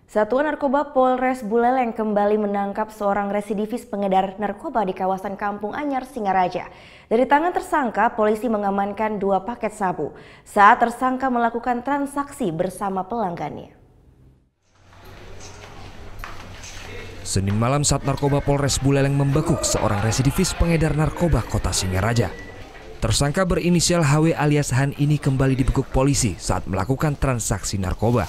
Satuan Narkoba Polres Buleleng kembali menangkap seorang residivis pengedar narkoba di kawasan Kampung Anyar, Singaraja. Dari tangan tersangka, polisi mengamankan 2 paket sabu saat tersangka melakukan transaksi bersama pelanggannya. Senin malam saat Narkoba Polres Buleleng membekuk seorang residivis pengedar narkoba kota Singaraja. Tersangka berinisial HW alias Han ini kembali dibekuk polisi saat melakukan transaksi narkoba.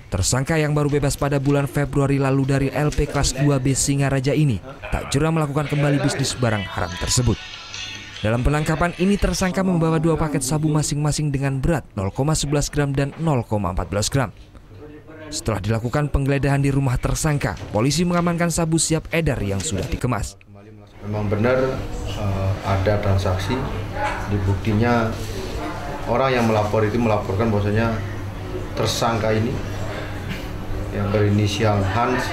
Tersangka yang baru bebas pada bulan Februari lalu dari LP kelas 2B Singaraja ini tak jera melakukan kembali bisnis barang haram tersebut. Dalam penangkapan ini tersangka membawa 2 paket sabu masing-masing dengan berat 0,11 gram dan 0,14 gram. Setelah dilakukan penggeledahan di rumah tersangka, polisi mengamankan sabu siap edar yang sudah dikemas. Memang benar ada transaksi, di buktinya orang yang melapor itu melaporkan bahwasanya tersangka ini yang berinisial Hans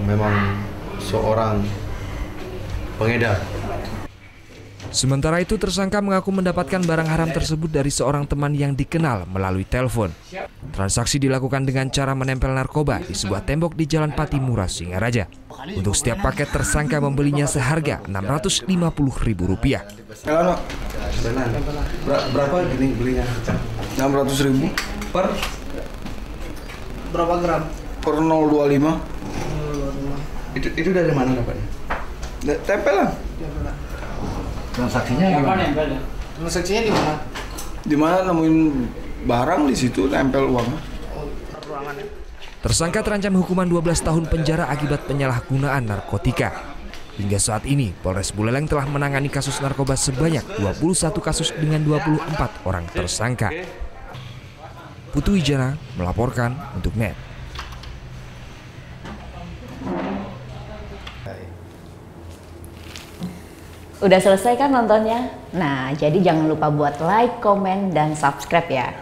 memang seorang pengedar. Sementara itu tersangka mengaku mendapatkan barang haram tersebut dari seorang teman yang dikenal melalui telepon. Transaksi dilakukan dengan cara menempel narkoba di sebuah tembok di Jalan Patimura, Singaraja. Untuk setiap paket tersangka membelinya seharga Rp650.000. Berapa gini belinya? 600.000 Per berapa gram? per 0,25. Itu dari mana dapatnya? Tempelan. Transaksinya di mana? Transaksinya di mana? Di mana nemuin barang di situ tempel uang. Tersangka terancam hukuman 12 tahun penjara akibat penyalahgunaan narkotika. Hingga saat ini, Polres Buleleng telah menangani kasus narkoba sebanyak 21 kasus dengan 24 orang tersangka. Putu Wijana melaporkan untuk NET. Udah selesai kan nontonnya? Nah, jadi jangan lupa buat like, komen, dan subscribe ya.